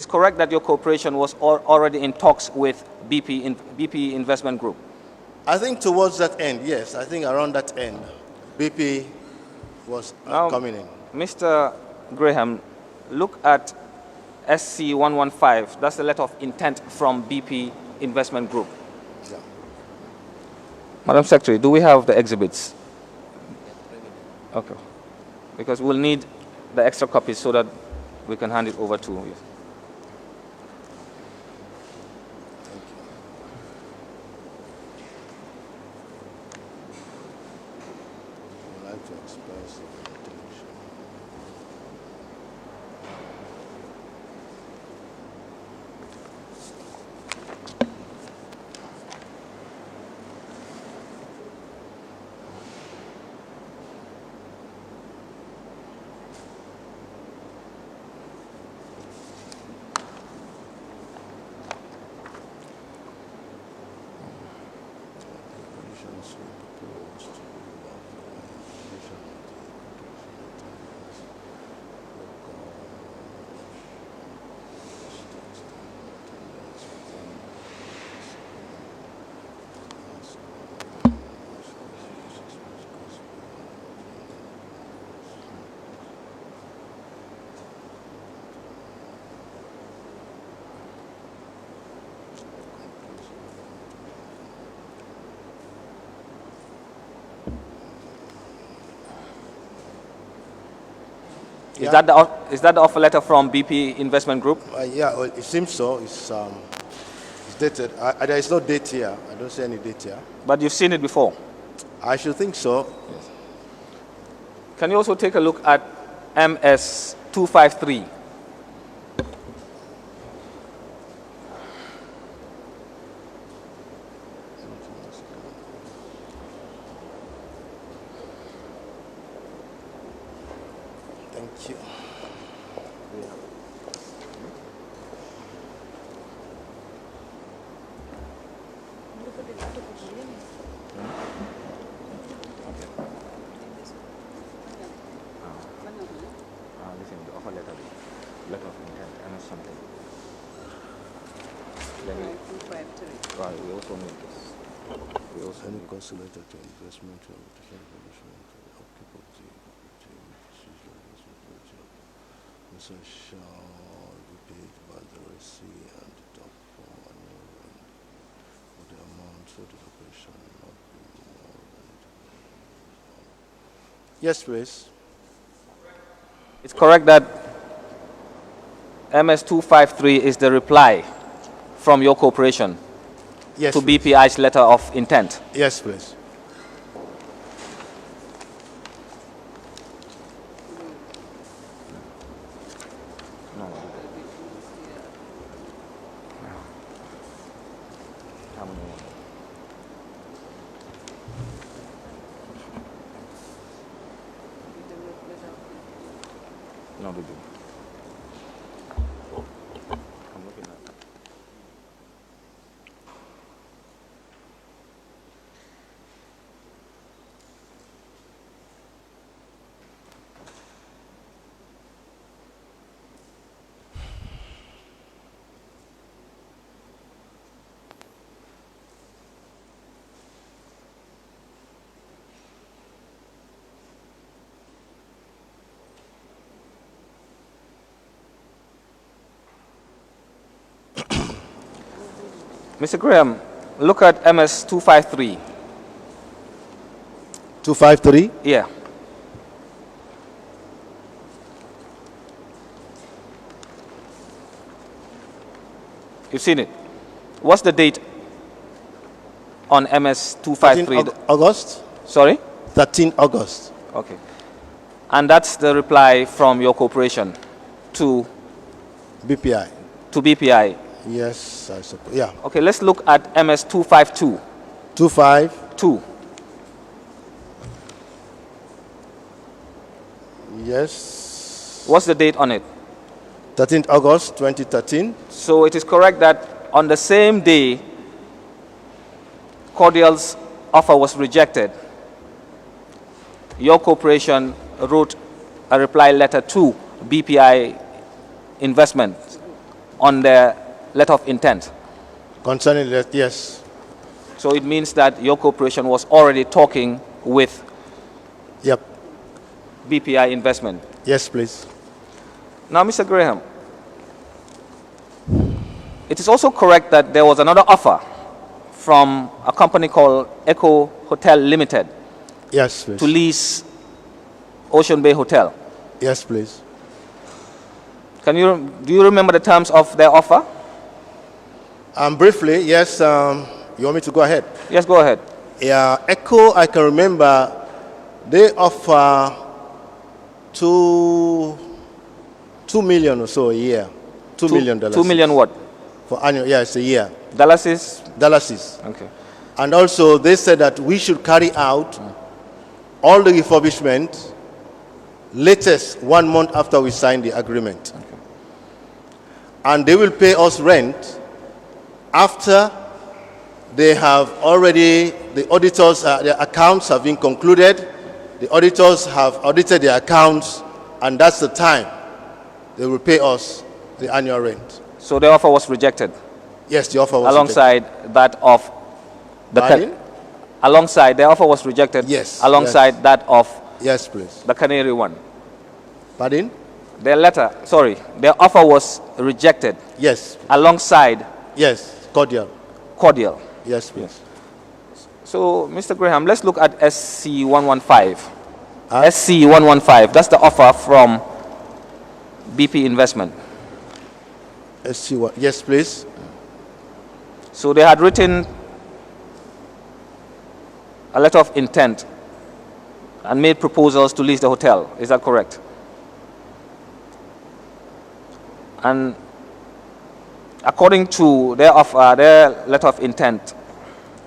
It's correct that your corporation was already in talks with BP Investment Group. I think towards that end, yes. I think around that end, BP was coming in. Mr. Graham, look at SC 115. That's the letter of intent from BP Investment Group. Yeah. Madam Secretary, do we have the exhibits? Okay. Because we'll need the extra copies so that we can hand it over to you. I'd like to express the intention. Is that the offer letter from BP Investment Group? Yeah, well, it seems so. It's dated. There is no date here. I don't see any date here. But you've seen it before? I should think so. Yes. Can you also take a look at MS 253? Thank you. Listen, the offer letter of intent, MS something. Then we also need this. We also Any need consulated to investment or upkeep of the Mr. shall be paid by the receipt and deduct from annual rent for the amount so the operation not be more than it. Yes, please. It's correct that MS 253 is the reply from your corporation Yes, to please. BPI's letter of intent. Yes, please. No, we do. I'm looking at it. Mr. Graham, look at MS 253. 253? Yeah. You've seen it. What's the date on MS 253? 13 August? Sorry? 13 August. Okay. And that's the reply from your corporation to BPI. BPI. Yes, I suppose. Yeah. Okay, let's look at MS 252. 252? Yes. What's the date on it? 13th August 2013. So it is correct that on the same day, Cordial's offer was rejected. Your corporation wrote a reply letter to BPI Investment on the letter of intent. Concerning that, yes. So it means that your corporation was already talking with Yep. BPI Investment. Yes, please. Now, Mr. Graham, it is also correct that there was another offer from a company called Echo Hotel Limited Yes, please. to lease Ocean Bay Hotel. Yes, please. Do you remember the terms of their offer? Briefly, yes. You want me to go ahead? Yes, go ahead. Yeah, Echo, I can remember, they offer $2 million or so a year. $2 million. $2 million what? For annual, yeah, it's a year. Dollars? Dollars. Okay. And also, they said that we should carry out all the refurbishment latest 1 month after we sign the agreement. Okay. And they will pay us rent after they have already, the auditors, their accounts have been concluded, the auditors have audited their accounts, and that's the time they will pay us the annual rent. So the offer was rejected Yes, the offer was alongside that of the Pardon? alongside the offer was rejected. Yes, Alongside yes. that of Yes, please. the Canary one. Pardon? Their offer was rejected Yes. alongside Yes. Cordial. Cordial. Yes, please. So, Mr. Graham, let's look at SC115. Huh? SC115, that's the offer from BP Investment. Let's see what. Yes, please. So they had written a letter of intent and made proposals to lease the hotel. Is that correct? And according to their offer, their letter of intent,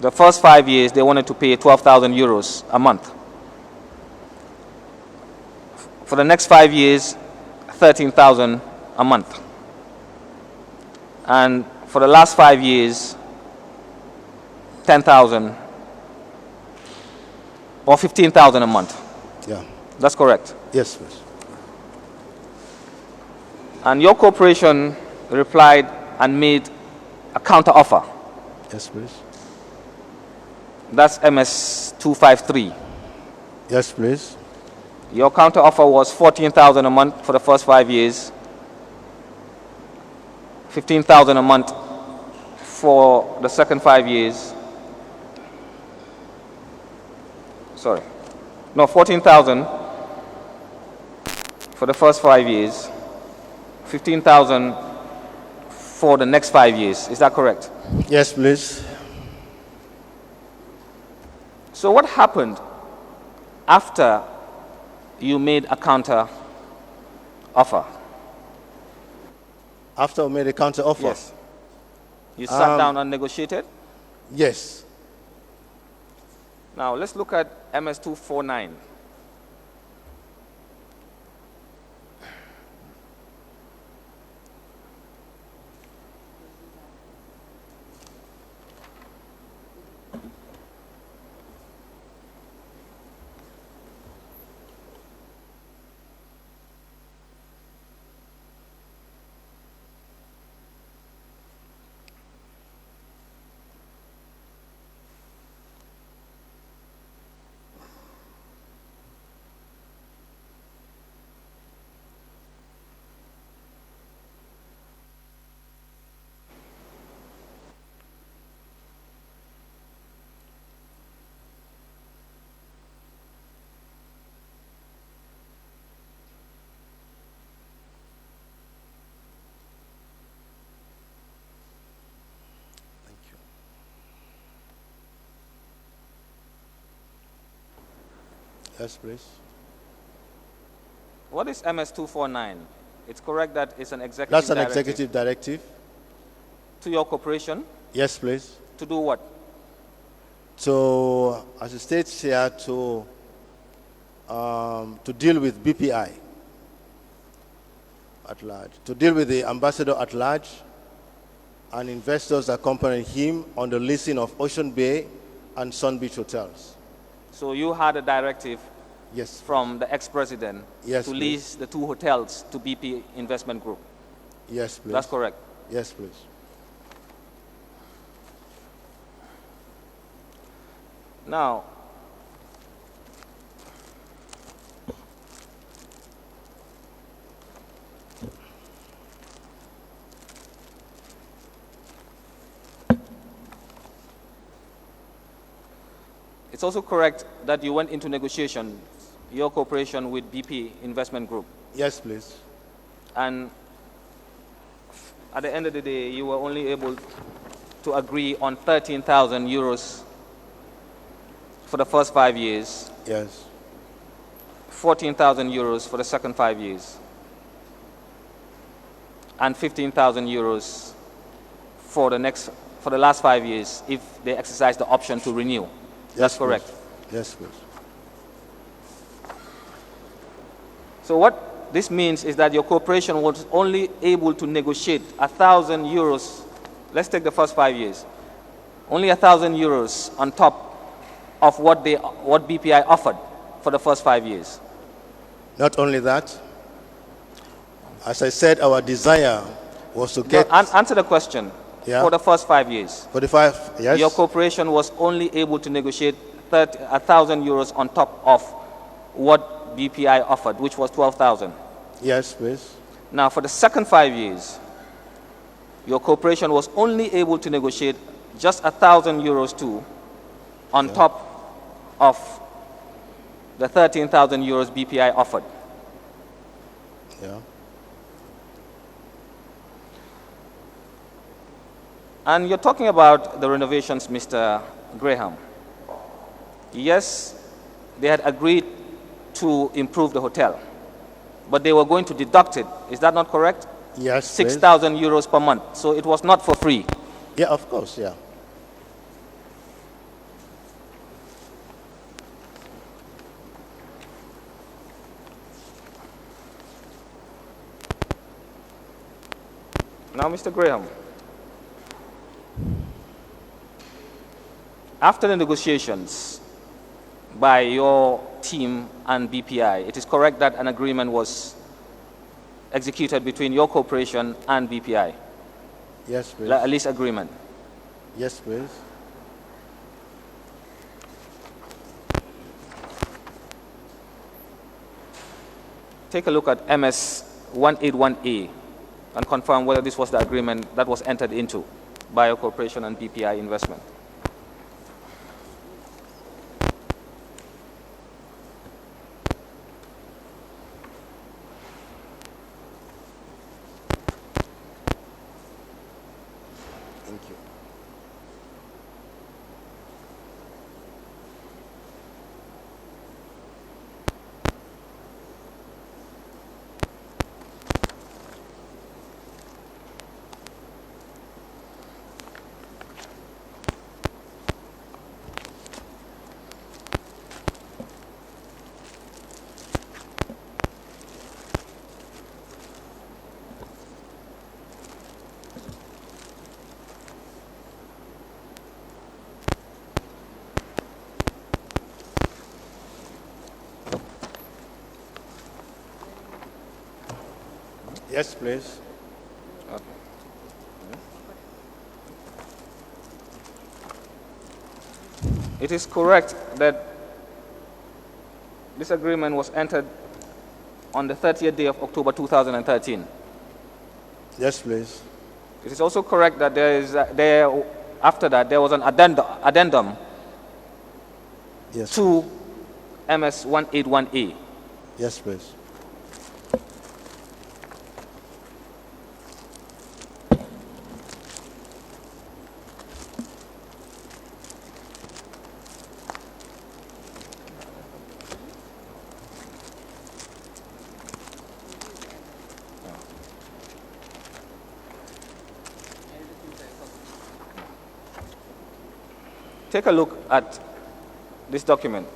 the first 5 years they wanted to pay 12,000 euros a month. For the next 5 years, 13,000 a month. And for the last 5 years, 10,000 or 15,000 a month. Yeah. That's correct. Yes, please. And your corporation replied and made a counter offer. Yes, please. That's MS 253. Yes, please. Your counter offer was 14,000 a month for the first 5 years, 15,000 a month for the second 5 years. Sorry. No, 14,000 for the first 5 years, 15,000 for the next 5 years. Is that correct? Yes, please. So what happened after you made a counter offer? After we made a counter offer? Yes. You sat down and negotiated? Yes. Now let's look at MS 249. Thank you. Yes, please. What is MS 249? It's correct that it's an executive That's an directive executive directive. to your corporation Yes, please. to do what? So, as it states here, to deal with BPI at large, to deal with the ambassador at large and investors accompanying him on the leasing of Ocean Bay and Sun Beach hotels. So you had a directive Yes. from the ex-president Yes, to please. lease the 2 hotels to BP Investment Group. Yes, please. That's correct. Yes, please. Now, it's also correct that you went into negotiation, your cooperation with BP Investment Group, Yes, please. and at the end of the day, you were only able to agree on 13,000 euros for the first 5 years, Yes. 14,000 euros for the second 5 years, and 15,000 euros for the last 5 years if they exercise the option to renew. That's Yes, correct. please. Yes, please. So what this means is that your corporation was only able to negotiate 1,000 euros. Let's take the first 5 years. Only 1,000 euros on top of what BPI offered for the first 5 years. Not only that, as I said, our desire was to No, get answer the question. Yeah. For the first 5 years, 45. Yes. your corporation was only able to negotiate 1,000 euros on top of what BPI offered, which was 12,000. Yes, please. Now, for the second 5 years, your corporation was only able to negotiate just 1,000 euros too, on top of the 13,000 euros BPI offered. Yeah. And you're talking about the renovations, Mr. Graham. Yes, they had agreed to improve the hotel, but they were going to deduct it. Is that not correct? Yes, please. 6,000 euros per month. So it was not for free. Yeah, of course, yeah. Now, Mr. Graham, after the negotiations by your team and BPI, it is correct that an agreement was executed between your corporation and BPI, Yes, please. a lease agreement. Yes, please. Take a look at MS 181A and confirm whether this was the agreement that was entered into by your corporation and BPI Investment. Thank you. Yes, please. It is correct that this agreement was entered on the 30th day of October 2013. Yes, please. It is also correct that after that there was an addendum Yes. to MS 181A. Yes, please. Take a look at this document.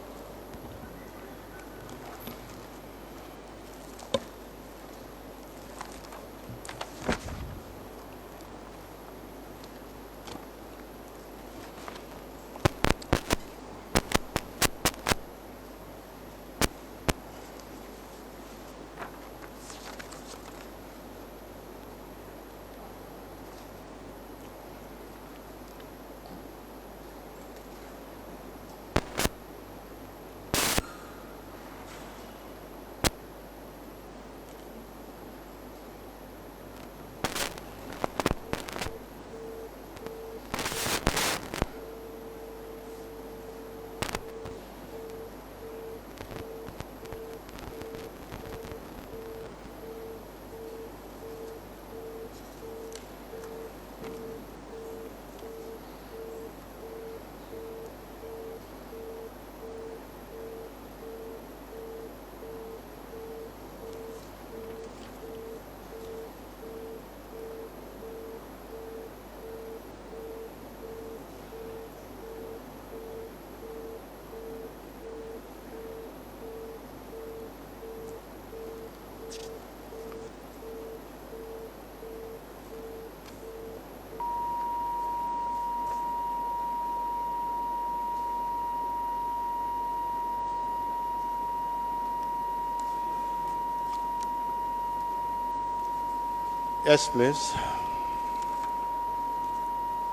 Yes, please.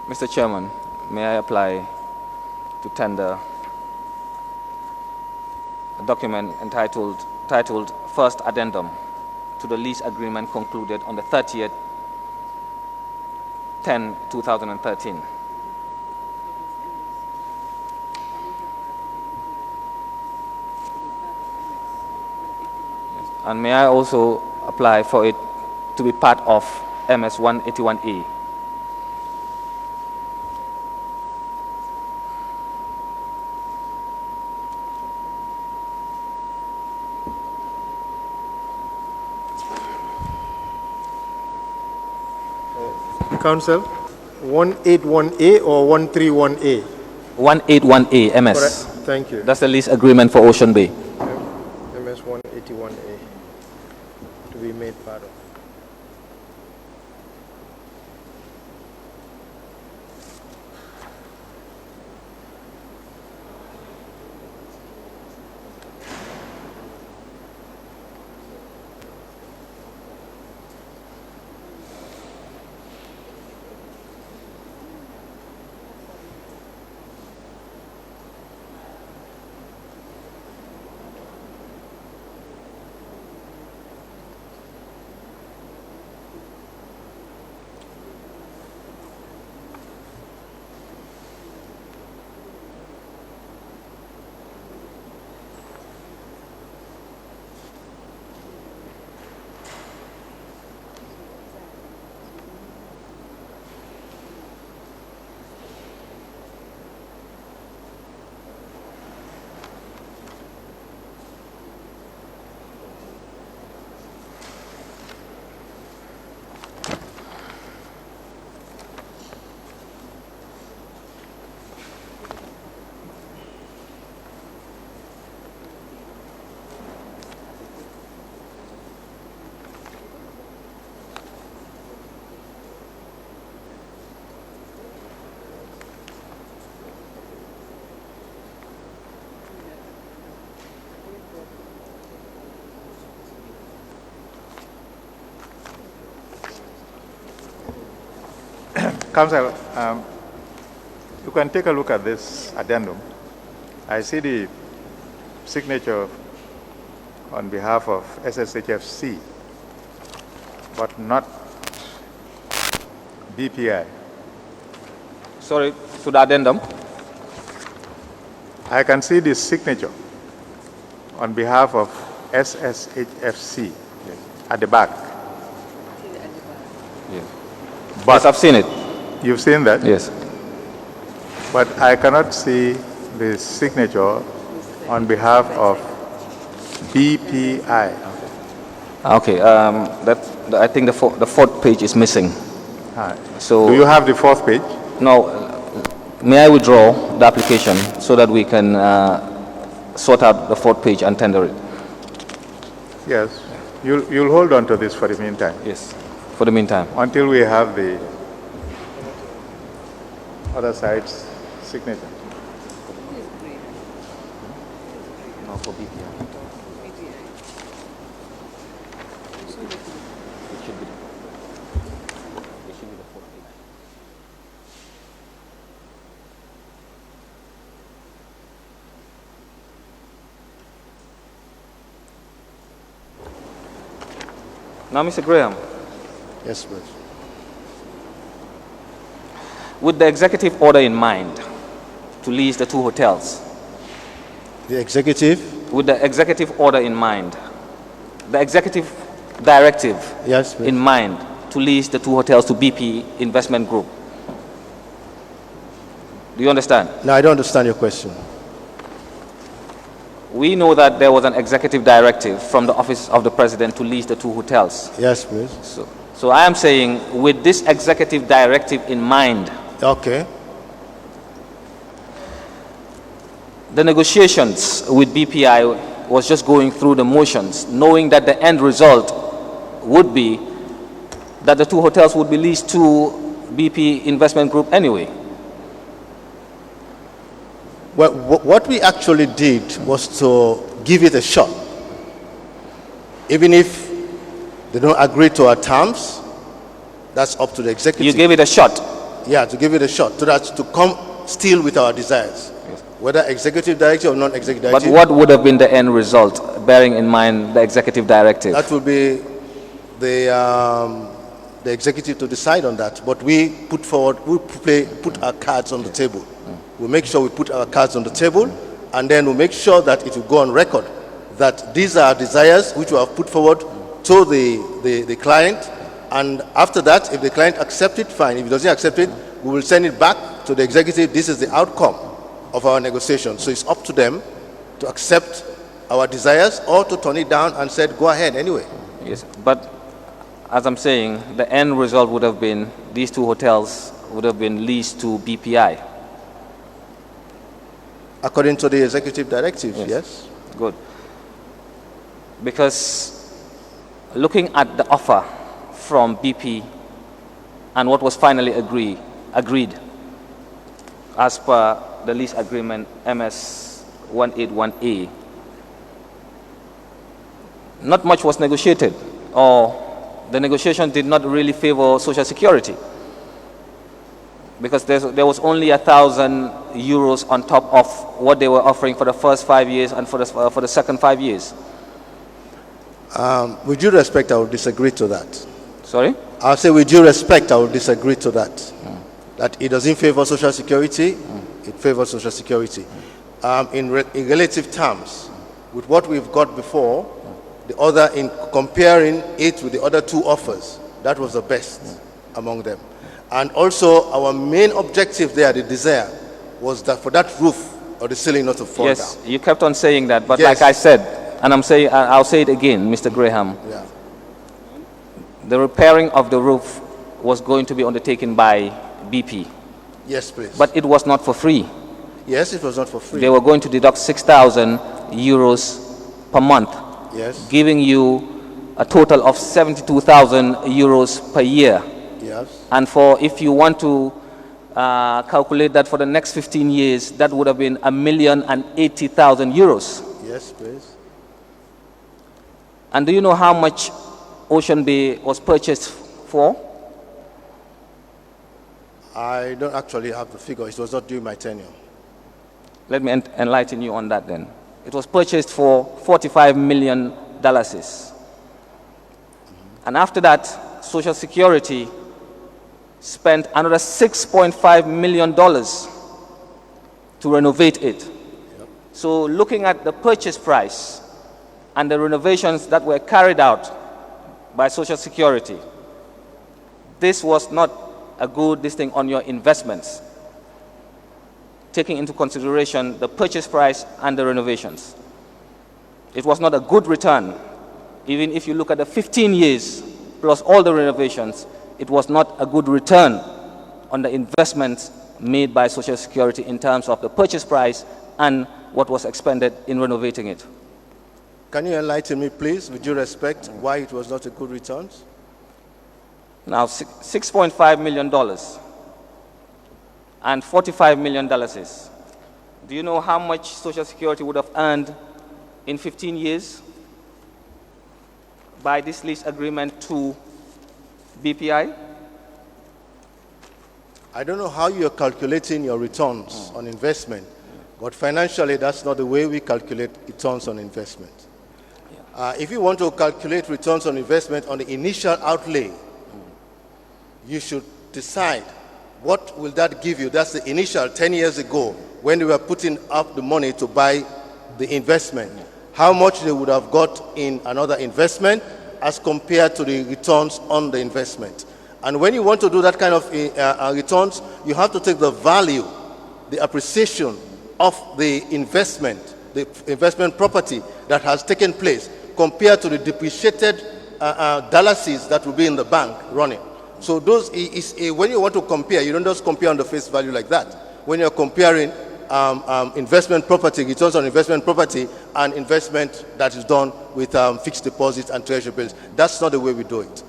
Mr. Chairman, may I apply to tender a document titled First Addendum to the lease agreement concluded on the 30th 10/2013. And may I also apply for it to be part of MS 181A? Council, 181A or 131A? 181A MS. Correct. Thank you. That's the lease agreement for Ocean Bay. MS 181A to be made part of. Council, you can take a look at this addendum. I see the signature on behalf of SSHFC, but not BPI. Sorry, to the addendum. I can see the signature on behalf of SSHFC at the back. Yes. But Yes, I've seen it. you've seen that? Yes. But I cannot see the signature on behalf of BPI. Okay. I think the fourth page is missing. So Do you have the fourth page? no. May I withdraw the application so that we can sort out the fourth page and tender it? Yes. You'll hold on to this for the meantime, Yes. For the meantime. until we have the other side's signature. No, for BPI. It should be the fourth page. Now, Mr. Graham, Yes, please. with the executive order in mind to lease the two hotels, The executive? with the executive order in mind, the executive directive Yes, please. in mind to lease the two hotels to BP Investment Group. Do you understand? No, I don't understand your question. We know that there was an executive directive from the office of the president to lease the two hotels. Yes, please. So I am saying, with this executive directive in mind, Okay. the negotiations with BPI was just going through the motions, knowing that the end result would be that the two hotels would be leased to BP Investment Group anyway. Well, what we actually did was to give it a shot. Even if they don't agree to our terms, That's up to the executive. You gave it a shot. Yeah, to give it a shot, so that to come still with our desires, whether executive directive or non-executive But directive. what would have been the end result, bearing in mind the executive directive? That will be the executive to decide on that. But we put forward, put our cards on the table. We make sure we put our cards on the table, and then we make sure that it will go on record that these are desires which we have put forward to the client. And after that, if the client accepts it, fine. If he doesn't accept it, we will send it back to the executive. This is the outcome of our negotiation. So it's up to them to accept our desires or to turn it down and say, go ahead anyway. Yes, but as I'm saying, the end result would have been these two hotels would have been leased to BPI. According to the executive directive, yes. Good. Because looking at the offer from BP and what was finally agreed as per the lease agreement MS 181A, not much was negotiated, or the negotiation did not really favor Social Security, because there was only €1,000 on top of what they were offering for the first 5 years and for the second 5 years. With due respect, I will disagree to that. Sorry? I'll say with due respect, I will disagree to that. That it doesn't favor Social Security, it favors Social Security. In relative terms, with what we've got before, the other, in comparing it with the other two offers, that was the best among them. And also, our main objective there, the desire, was that for that roof or the ceiling not to fall down. Yes, you kept on saying that, but Yes. like I said, and I'll say it again, Mr. Graham, Yeah. the repairing of the roof was going to be undertaken by BP, Yes, please. but it was not for free. yes, it was not for free. They were going to deduct €6,000 per month, Yes, giving you a total of €72,000 per year. yes. And if you want to calculate that for the next 15 years, that would have been €1,080,000. Yes, please. And do you know how much Ocean Bay was purchased for? I don't actually have the figure. It was not during my tenure. Let me enlighten you on that then. It was purchased for $45 million. And after that, Social Security spent another $6.5 million to renovate it. So looking at the purchase price and the renovations that were carried out by Social Security, this was not a good thing on your investments, taking into consideration the purchase price and the renovations. It was not a good return. Even if you look at the 15 years plus all the renovations, it was not a good return on the investments made by Social Security in terms of the purchase price and what was expended in renovating it. Can you enlighten me, please, with due respect, why it was not a good return? Now, $6.5 million and $45 million. Do you know how much Social Security would have earned in 15 years by this lease agreement to BPI? I don't know how you're calculating your returns on investment, but financially, that's not the way we calculate returns on investment. If you want to calculate returns on investment on the initial outlay, you should decide what will that give you. That's the initial 10 years ago when they were putting up the money to buy the investment. How much they would have got in another investment as compared to the returns on the investment. And when you want to do that kind of returns, you have to take the value, the appreciation of the investment property that has taken place compared to the depreciated dollars that will be in the bank running. So those when you want to compare, you don't just compare on the face value like that. When you're comparing investment property, returns on investment property, and investment that is done with fixed deposits and treasury bills, that's not the way we do it.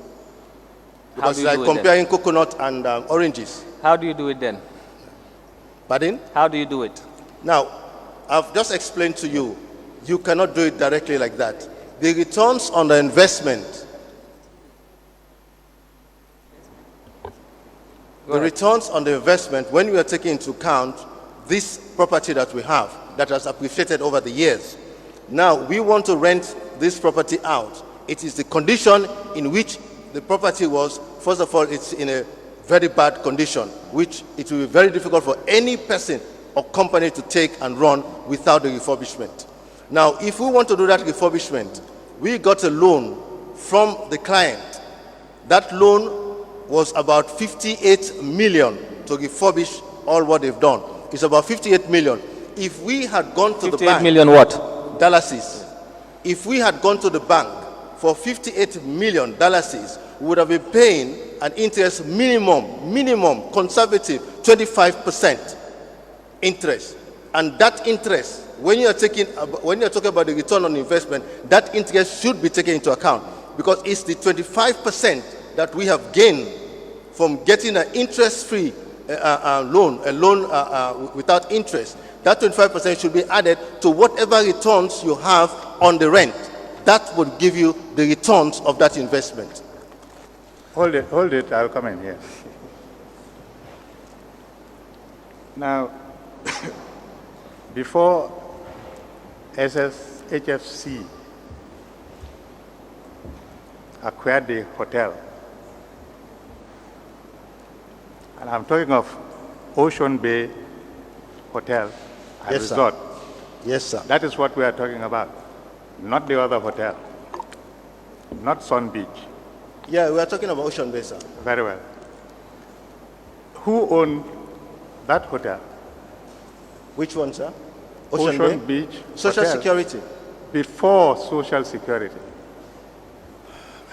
Because it's like comparing coconut and oranges. How do you do it then? Pardon? How do you do it? Now, I've just explained to you, you cannot do it directly like that. The returns on the investment The returns on the investment, when we are taking into account this property that we have that has appreciated over the years. Now, we want to rent this property out. It is the condition in which the property was. First of all, it's in a very bad condition, which it will be very difficult for any person or company to take and run without the refurbishment. Now, if we want to do that refurbishment, we got a loan from the client. That loan was about 58 million to refurbish all what they've done. It's about 58 million. If we had gone to the bank... 58 million what? Dollars. If we had gone to the bank for 58 million dollars, we would have been paying an interest minimum, conservative, 25% interest. And that interest, when you're talking about the return on investment, that interest should be taken into account, because it's the 25% that we have gained from getting an interest-free loan, a loan without interest. That 25% should be added to whatever returns you have on the rent. That would give you the returns of that investment. Hold it, I'll come in here. Now, before HFC acquired the hotel, and I'm talking of Ocean Bay Hotel and Yes, sir. Resort. Yes, sir. That is what we are talking about, not the other hotel, not Sun Beach. Yeah, we are talking about Ocean Bay, sir. Very well. Who owned that hotel? Which one, sir? Ocean Beach Social Hotel. Security. Before Social Security.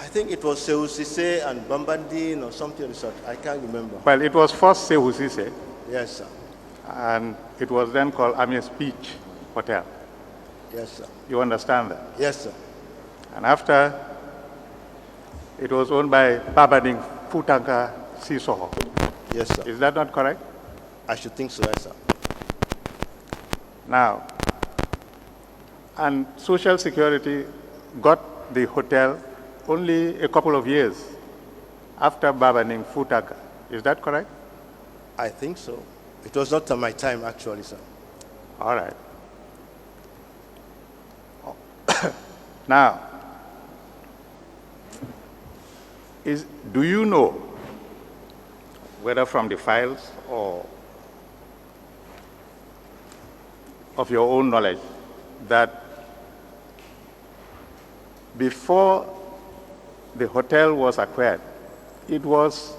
I think it was Seusise and Bambandin or something of the sort. I can't remember. Well, it was first Sehusise, Yes, sir. and it was then called Amies Beach Hotel. Yes, sir. You understand that? Yes, sir. And after, it was owned by Babading Futanka Sisoho. Yes, sir. Is that not correct? I should think so, yes, sir. Now, and Social Security got the hotel only a couple of years after Babading Futanka. Is that correct? I think so. It was not my time, actually, sir. All right. Now, do you know, whether from the files or of your own knowledge, that before the hotel was acquired, it was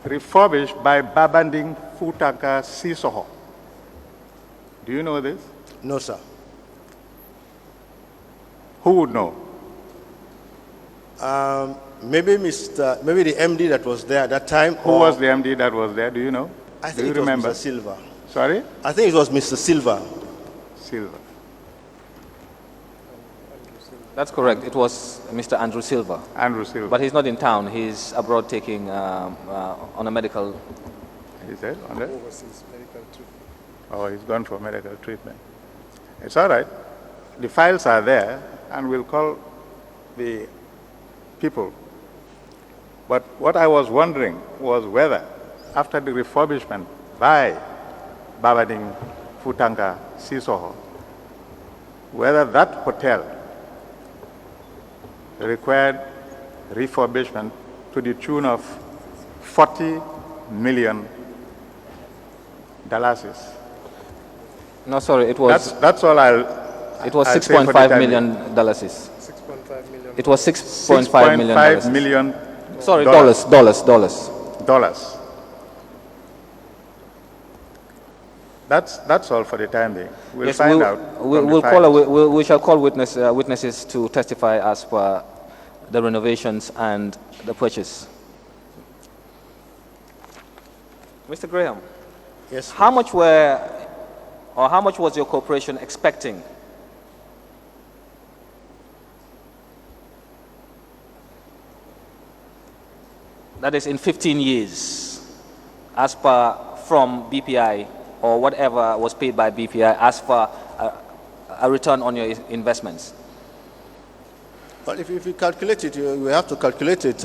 refurbished by Babanding Futanka Sisoho? Do you know this? No, sir. Who would know? Maybe maybe the MD that was there at that time. Who was the MD that was there? Do you know? I Do think you it was remember? Mr. Silva. Sorry? I think it was Mr. Silva. Silva. That's correct. It was Mr. Andrew Silva. Andrew Silva. But he's not in town. He's abroad taking on a medical. Is that on that? Overseas medical treatment. Oh, he's gone for medical treatment. It's all right. The files are there, and we'll call the people. But what I was wondering was whether, after the refurbishment by Babading Futanka Sisoho, whether that hotel required refurbishment to the tune of $40 million. No, sorry. It was. That's all It was I'll say for the $6.5 time million. 6.5 million. It was $6.5 million. $6.5 million. Sorry, dollars. dollars. That's all for the time being. We'll Yes, find out. we shall call witnesses to testify as per the renovations and the purchase. Mr. Graham, Yes. how much was your corporation expecting? That is in 15 years, as per from BPI or whatever was paid by BPI as per a return on your But if you calculate it, you have to calculate it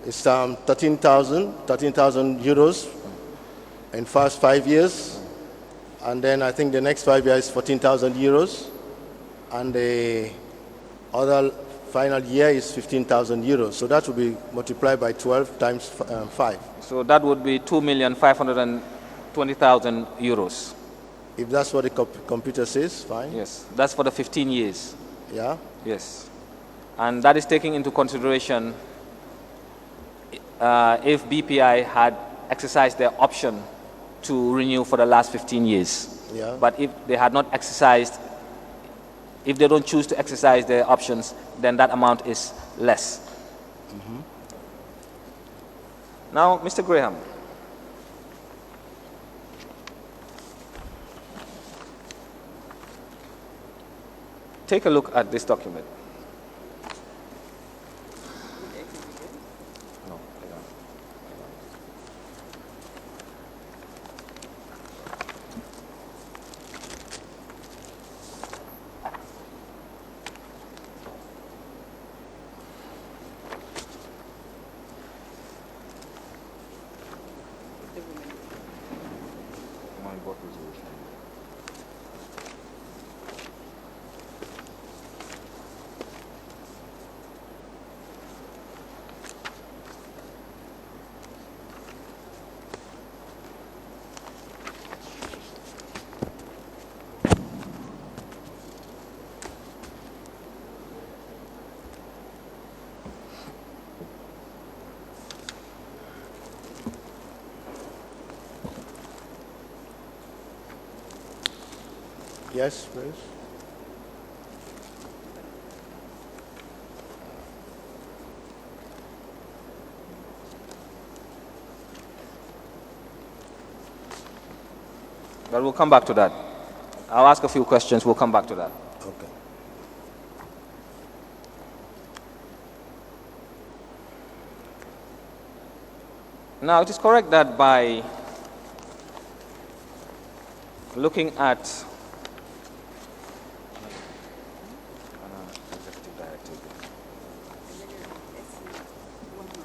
It's 13,000 euros in first 5 years. And then I think the next 5 years, 14,000 euros. And the other final year is 15,000 euros. So that will be multiplied by 12 times 5. So that would be 2,520,000 euros. If that's what the computer says, fine. Yes, that's for the 15 years. Yeah. Yes. And that is taking into consideration if BPI had exercised their option to renew for the last 15 years. Yeah. But if they had not exercised, if they don't choose to exercise their options, then that amount is less. Now, Mr. Graham, take a look at this document. No, I don't. Yes, please. But we'll come back to that. I'll ask a few questions. We'll come back to that. Okay. Now, it is correct that by looking at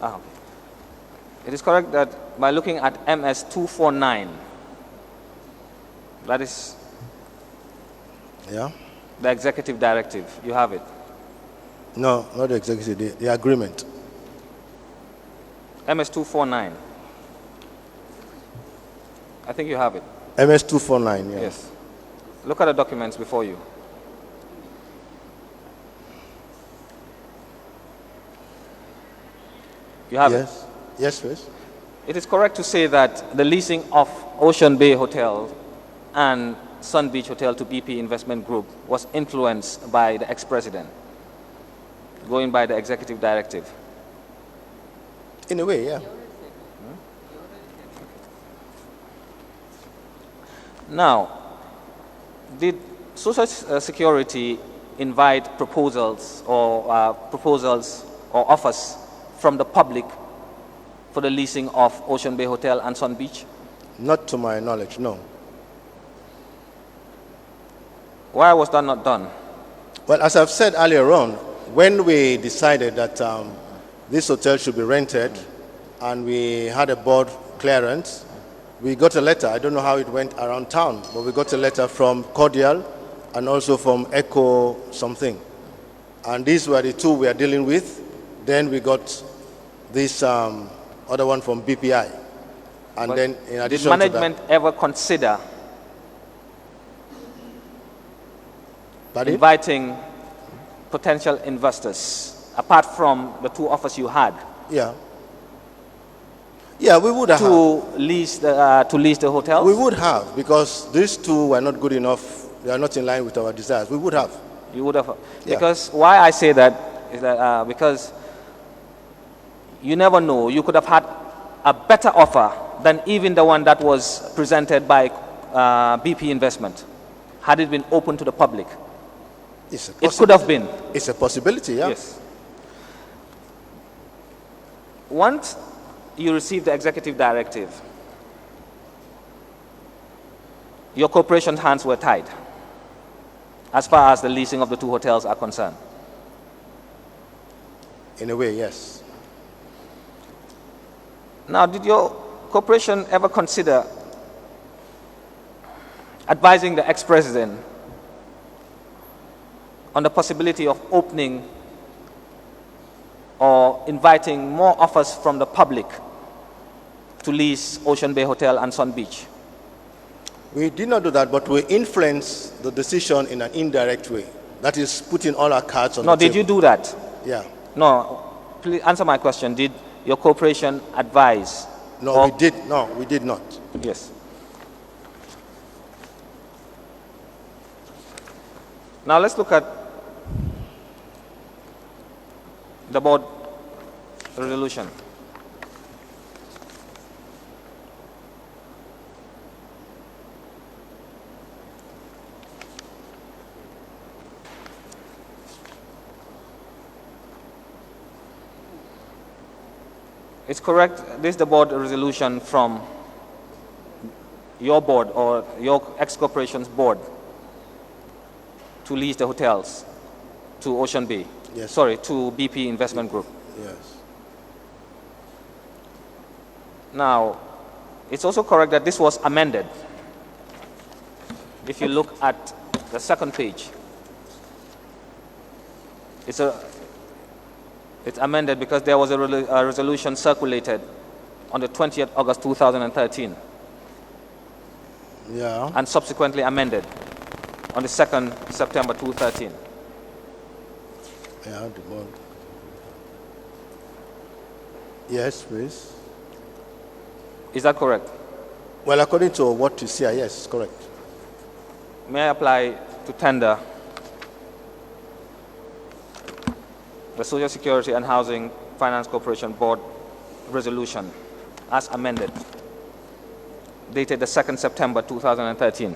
okay. It is correct that by looking at MS 249, that is Yeah. the executive directive. You have it. No, not the executive, the agreement. MS 249. I think you have it. MS 249, yeah. Yes. Look at the documents before you. You have it. Yes. Yes, please. It is correct to say that the leasing of Ocean Bay Hotel and Sun Beach Hotel to BP Investment Group was influenced by the ex-president, going by the executive directive. In a way, yeah. Now, did Social Security invite proposals or offers from the public for the leasing of Ocean Bay Hotel and Sun Beach? Not to my knowledge, no. Why was that not done? Well, as I've said earlier on, when we decided that this hotel should be rented and we had a board clearance, we got a letter. I don't know how it went around town, but we got a letter from Cordial and also from Echo something. And these were the two we are dealing with. Then we got this other one from BPI. And But then in did addition management to ever consider that, inviting potential investors, apart from the two offers you had, yeah. Yeah, we would have. to lease the hotels? We would have, because these two were not good enough. They are not in line with our desires. We would have. You would have. Yeah. Because why I say that is that because you never know. You could have had a better offer than even the one that was presented by BP Investment, had it been open to the public. It could have been. It's a possibility, yeah. Yes. Once you receive the executive directive, your corporation's hands were tied as far as the leasing of the two hotels are concerned. In a way, yes. Now, did your corporation ever consider advising the ex-president on the possibility of opening or inviting more offers from the public to lease Ocean Bay Hotel and Sun Beach? We did not do that, but we influenced the decision in an indirect way. That is putting all our cards on No, the table. did you do that? Yeah. No, please answer my question. Did your corporation advise? No, or- we did. No, we did not. Yes. Now let's look at the board resolution. It's correct, this is the board resolution from your board or your ex-corporation's board to lease the hotels to Ocean Bay. Yes. Sorry, to BP Investment Group. Yes. Now, it's also correct that this was amended. If you look at the second page, it's amended because there was a resolution circulated on the 20th August 2013 Yeah. and subsequently amended on the 2nd September 2013. Yeah, the board. Yes, please. Is that correct? Well, according to what you see, yes, it's correct. May I apply to tender the Social Security and Housing Finance Corporation Board resolution as amended, dated the 2nd September 2013?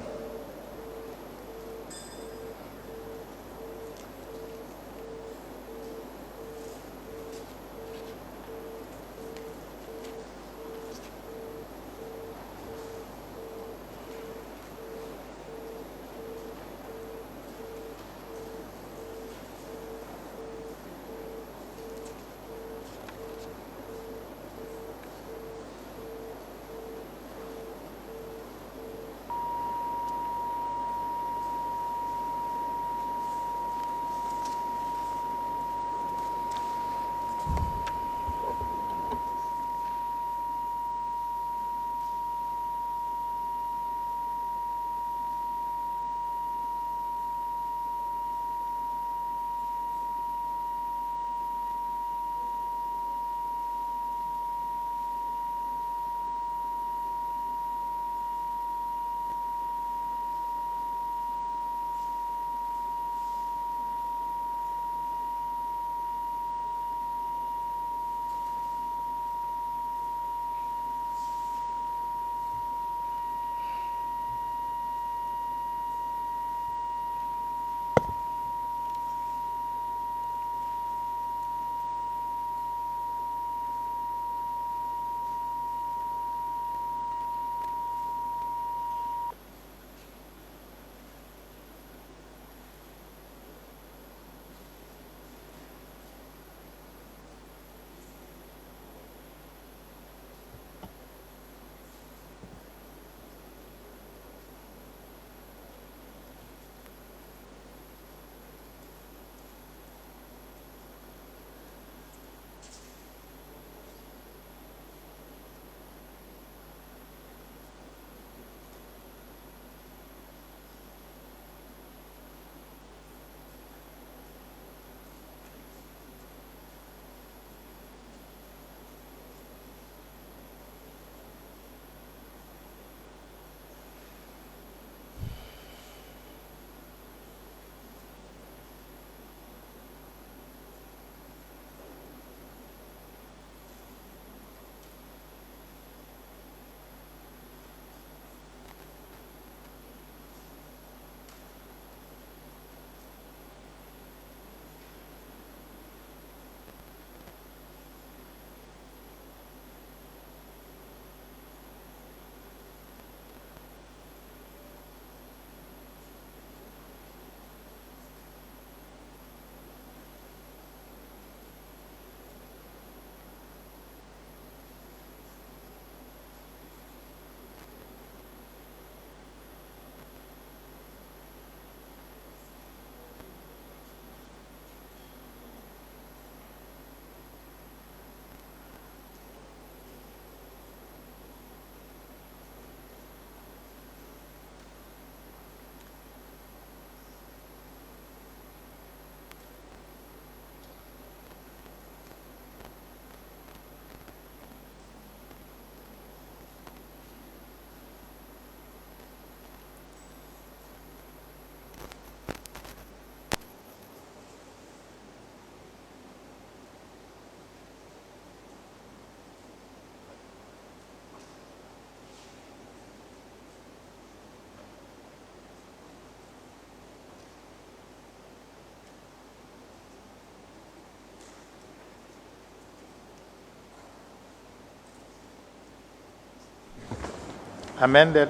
amended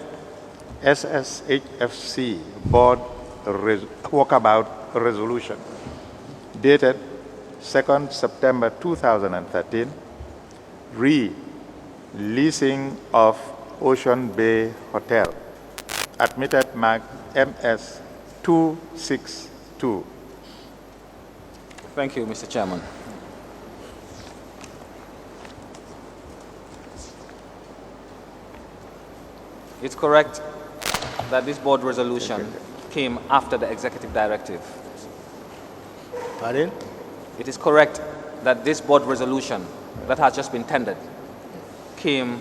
SSHFC Board Walkabout Resolution dated 2nd September 2013, re-leasing of Ocean Bay Hotel, admitted mark MS 262. Thank you, Mr. Chairman. It's correct that this board resolution came after the executive directive. Pardon? It is correct that this board resolution that has just been tendered came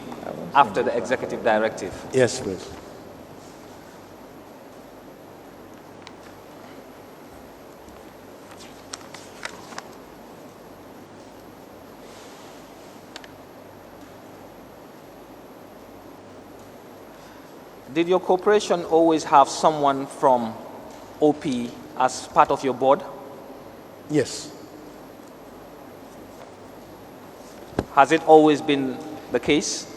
after the executive directive. Yes, please. Did your corporation always have someone from OP as part of your board? Yes. Has it always been the case?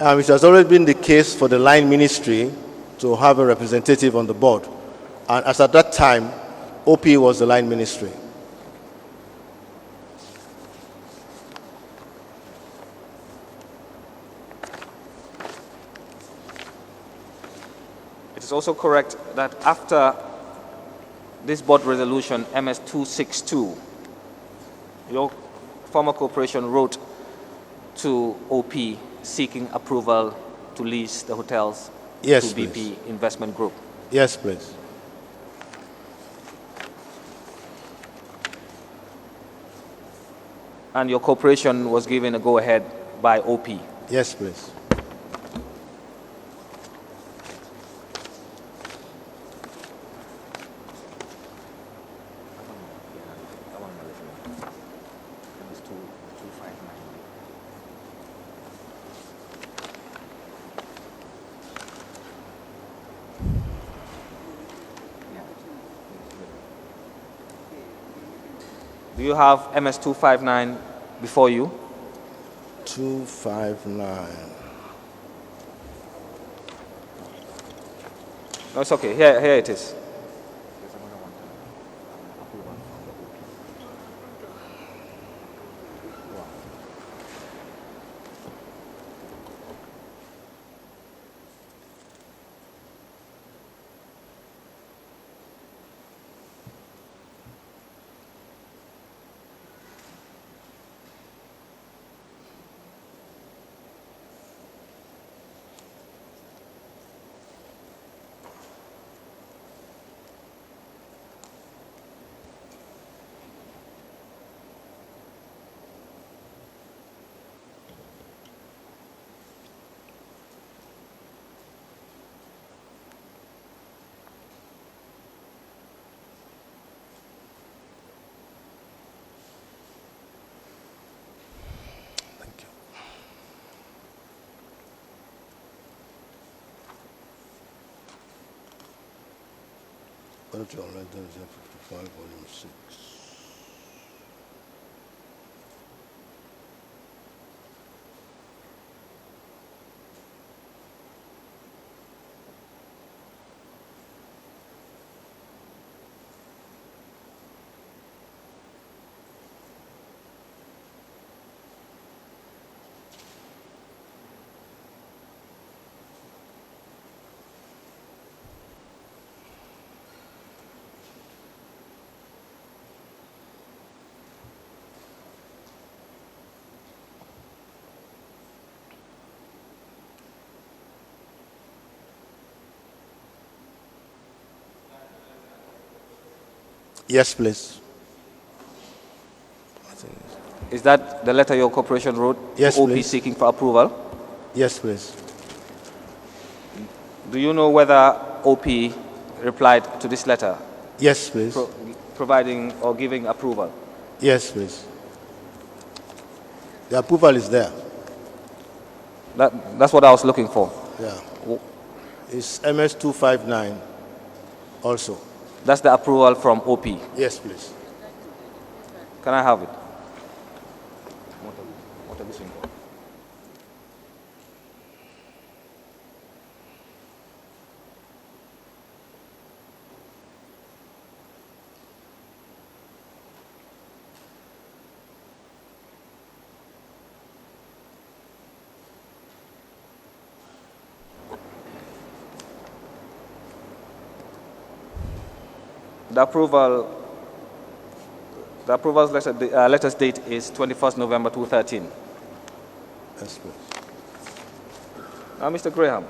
It has always been the case for the line ministry to have a representative on the board. And as at that time, OP was the line ministry. It is also correct that after this board resolution, MS 262, your former corporation wrote to OP seeking approval to lease the hotels Yes, to BP please. Investment Group. Yes, please. And your corporation was given a go-ahead by OP. Yes, please. Do you have MS 259 before you? 259. No, it's okay. Here it is. Thank you. Budget on London 55, volume 6. Yes, please. Is that the letter your corporation wrote Yes, to OP please. seeking for approval? Yes, please. Do you know whether OP replied to this letter, Yes, please. providing or giving approval? Yes, please. The approval is there. That's what I was looking for. Yeah. It's MS 259 also. That's the approval from OP. Yes, please. Can I have it? The approval's letters date is 21st November 2013. Yes, please. Now, Mr. Graham.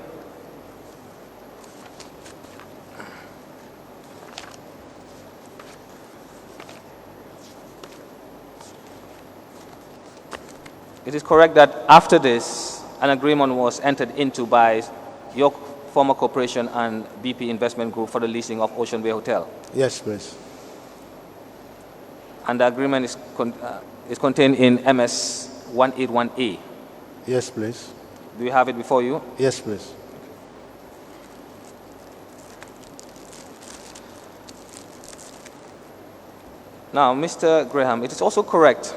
It is correct that after this, an agreement was entered into by your former corporation and BP Investment Group for the leasing of Ocean Bay Hotel. Yes, please. And the agreement is contained in MS 181A. Yes, please. Do you have it before you? Yes, please. Now, Mr. Graham, it is also correct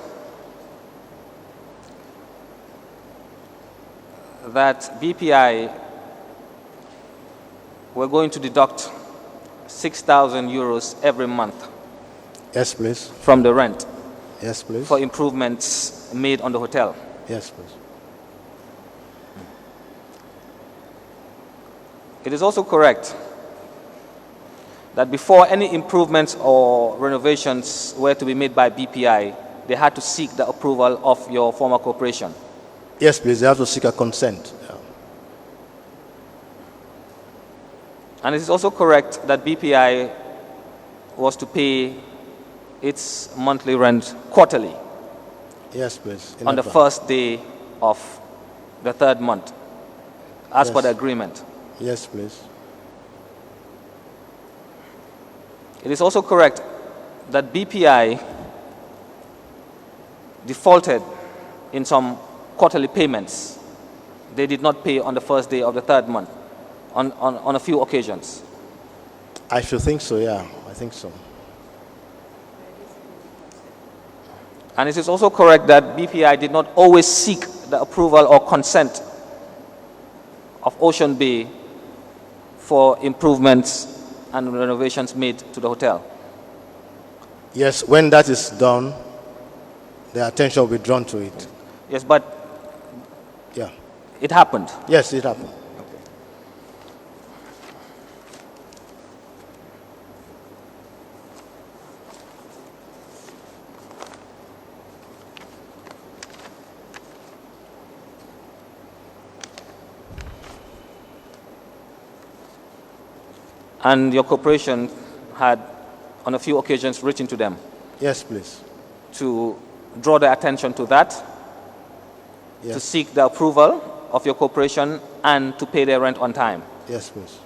that BPI were going to deduct 6,000 euros every month Yes, please. from the rent Yes, please. for improvements made on the hotel. Yes, please. It is also correct that before any improvements or renovations were to be made by BPI, they had to seek the approval of your former corporation. Yes, please. They have to seek a consent. Yeah. And it is also correct that BPI was to pay its monthly rent quarterly Yes, please. In on the advance. first day of the third month, as per Yes. the agreement. Yes, please. It is also correct that BPI defaulted in some quarterly payments. They did not pay on the first day of the third month on a few occasions. I should think so, yeah. I think so. And it is also correct that BPI did not always seek the approval or consent of Ocean Bay for improvements and renovations made to the hotel. Yes, when that is done, the attention will be drawn to it. Yes, but Yeah. it happened. Yes, it happened. And your corporation had, on a few occasions, written to them Yes, please. to draw their attention to that, to Yes. seek the approval of your corporation, and to pay their rent on time. Yes, please.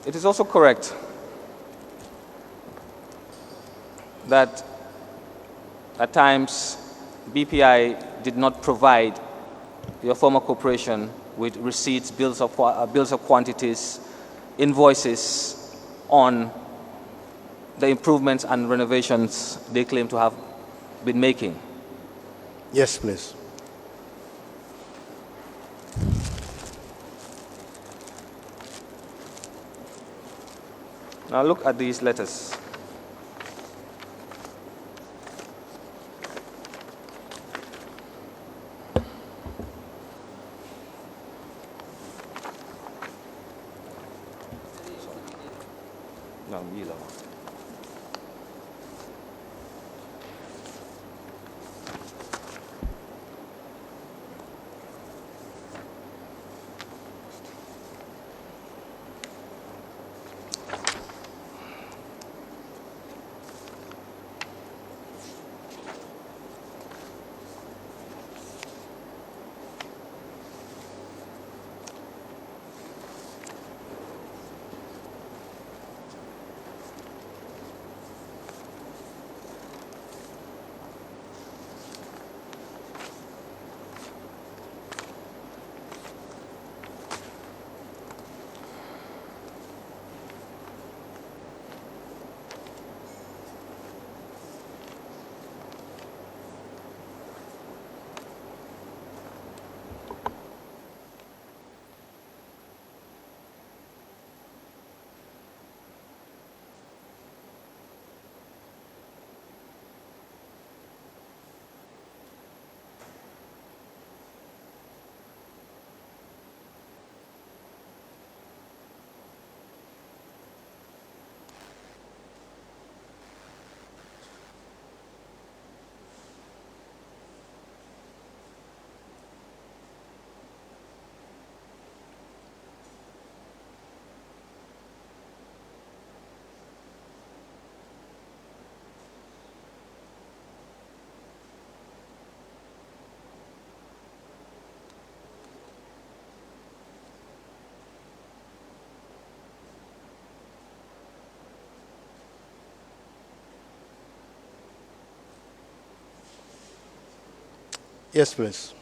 It is also correct that at times BPI did not provide your former corporation with receipts, bills of quantities, invoices on the improvements and renovations they claim to have been making. Yes, please. Now look at these letters. No, you don't. Yes, please.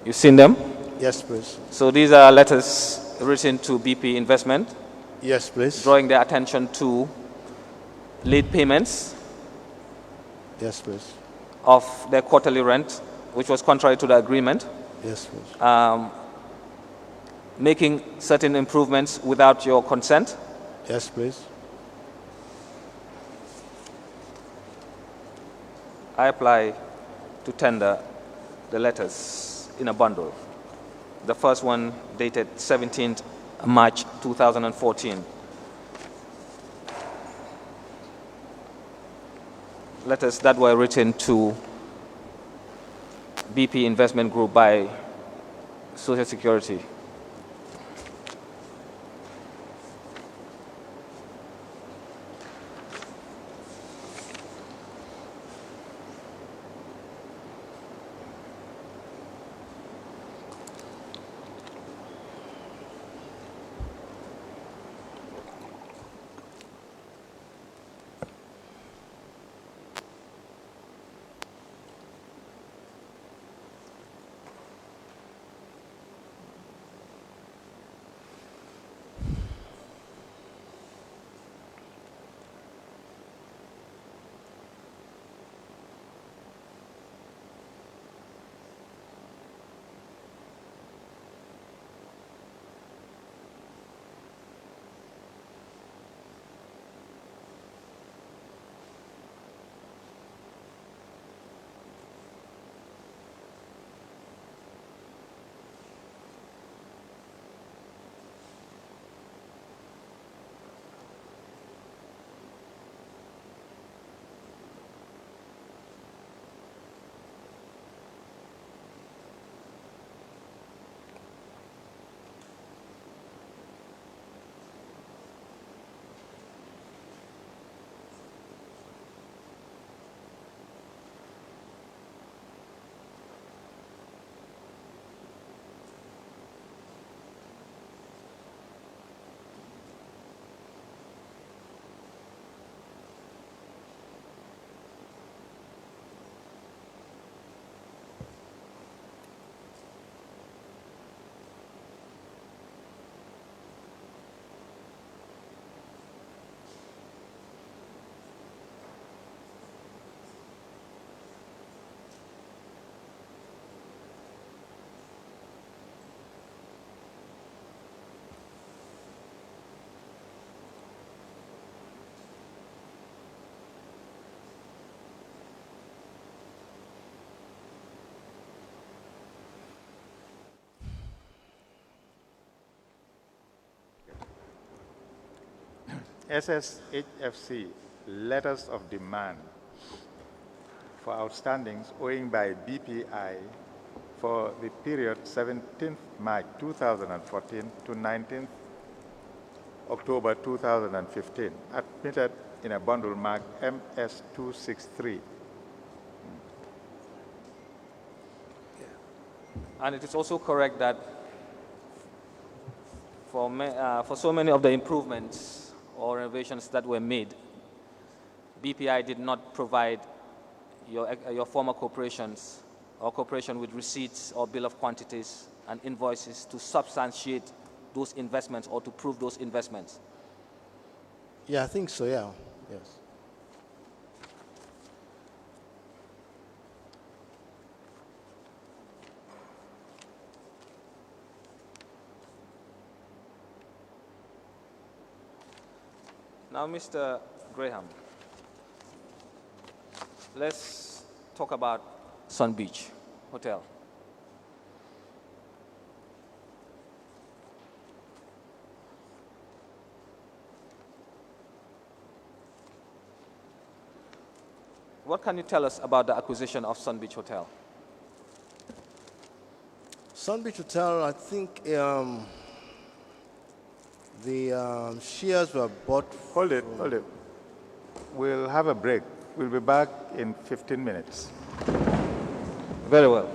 You've seen them? Yes, please. So these are letters written to BP Investment, Yes, please. drawing their attention to late payments Yes, please. of their quarterly rent, which was contrary to the agreement, Yes, please. making certain improvements without your consent, Yes, please. I apply to tender the letters in a bundle. The first one dated 17th March 2014. Letters that were written to BP Investment Group by Social Security. SSHFC letters of demand for outstandings owing by BPI for the period 17th March 2014 to 19th October 2015, admitted in a bundle marked MS263. And it is also correct that for so many of the improvements or renovations that were made, BPI did not provide your former corporations or corporation with receipts or bill of quantities and invoices to substantiate those investments or to prove those investments. Yeah, I think so, yeah. Yes. Now, Mr. Graham, let's talk about Sun Beach Hotel. What can you tell us about the acquisition of Sun Beach Hotel? Sun Beach Hotel, I think the shares were bought. Hold it. We'll have a break. We'll be back in 15 minutes. Very well.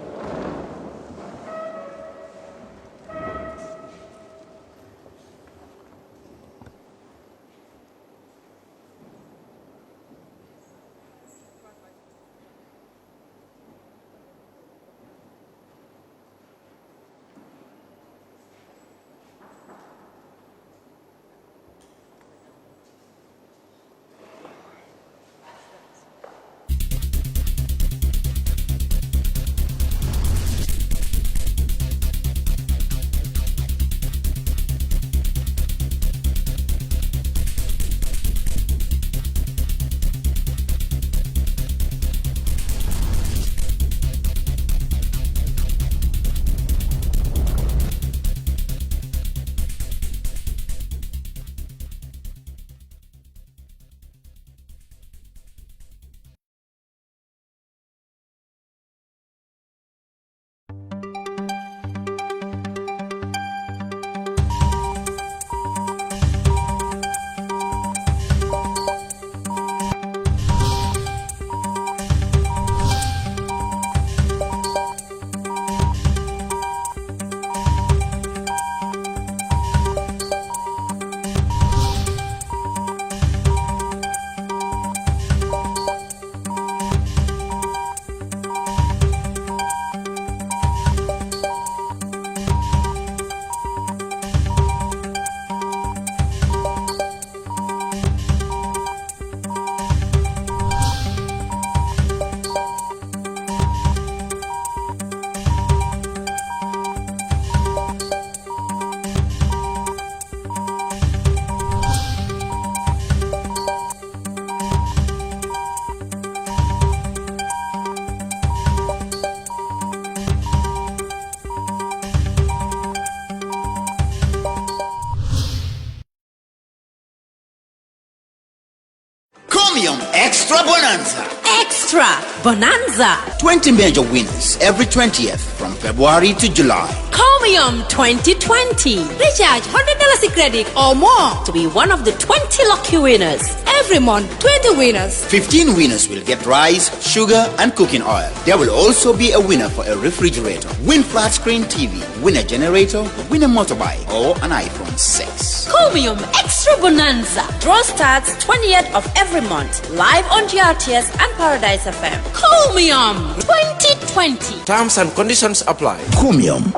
Chromium Extra Bonanza. Extra Bonanza. 20 major winners every 20th from February to July. Chromium 2020. Recharge $100 credit or more to be one of the 20 lucky winners. Every month, 20 winners. 15 winners will get rice, sugar, and cooking oil. There will also be a winner for a refrigerator, win flat screen TV, win a generator, win a motorbike, or an iPhone 6. Chromium Extra Bonanza. Draw starts 20th of every month. Live on GRTS and Paradise FM. Chromium 2020. Terms and conditions apply. Chromium.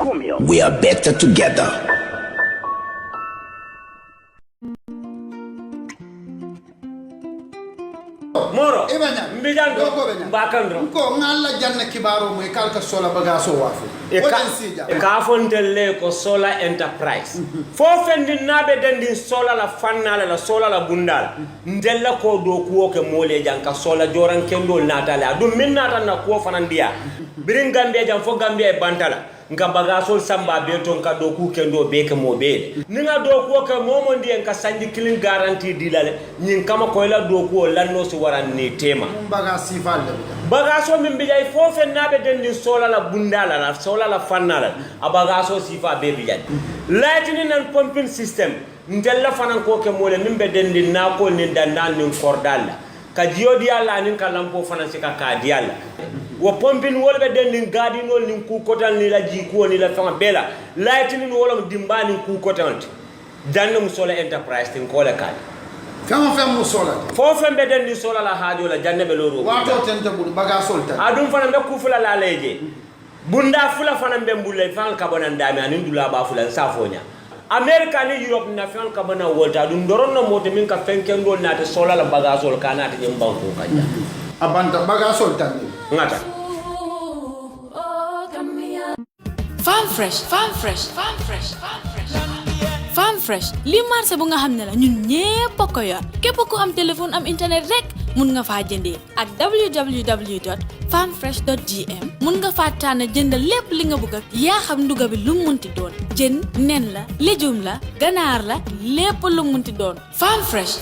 We are better together. Moro Ibanya mbijan do bakandro ko ngalla janna kibaro moy kalka sola bagaso wafu e ka fontelle ko sola enterprise fo fendi nabe dendi sola la fannala la sola la bundala ndella ko do kuwo ke mole janka sola joran kendo natale dum min nata na ko fanandiya birin gambia jam fo gambia e bantala nga bagasol samba be ton ka do ku kendo be ke mo be ni nga do ko ke momo ndi en ka sanji kilin garantie dilale nyin kama ko la do ko lanno si waran ni tema bagasi falle bagaso min bijay fofe nabe dendi sola la bundala la sola la fannala a bagaso sifa be bijay lightning and pumping system ndella fanan ko ke mole min be dendi na ko ni dandan ni kordalla ka jiodi alla nin ka lampo fanan sika ka dialla wo pompin wolbe den nin gadi nol nin ku kotal ni la ji ko ni la fanga bela lightning wolom dimbani ku kotant janno sola enterprise tin ko la kal fam mo sola fo fembe den ni sola la haajo la janne be loro wato tenta bud bagasol tan adum fana be ku fula la leje bunda fula fana be mbulle fan ka bonan dami anin dula ba fula safonya America ni Europe na fan ka bana wolta dum doron no moto min ka fenken do na te sola la bagasol kana te nyam banko kanja abanta bagasol tan ngata Farm Fresh li marché bu nga xamné la ñun ñepp ko yor képp ku am téléphone am internet rek mun nga fa jëndé ak www.farmfresh.gm mun nga fa tane jënd lépp li nga bëgg ya xam nduga bi lu munti doon jën nen la légume la ganar la lépp lu munti doon Farm Fresh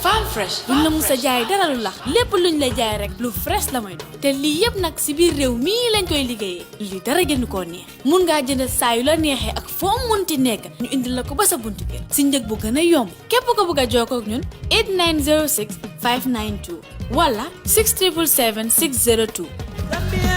buñ la musa jaay dara lu lax lépp luñ la jaay rek lu fresh la may doon té li yépp nak ci biir réew mi lañ koy liggéeyé li dara gën ko neex mun nga jënd saa yu la neexé ak fo munti nekk ñu indi la ko ba sa buntu kër si njëg bu gën a yomb képp ko bëgg a jokkoo ak ñun 8906 592 wala 677 602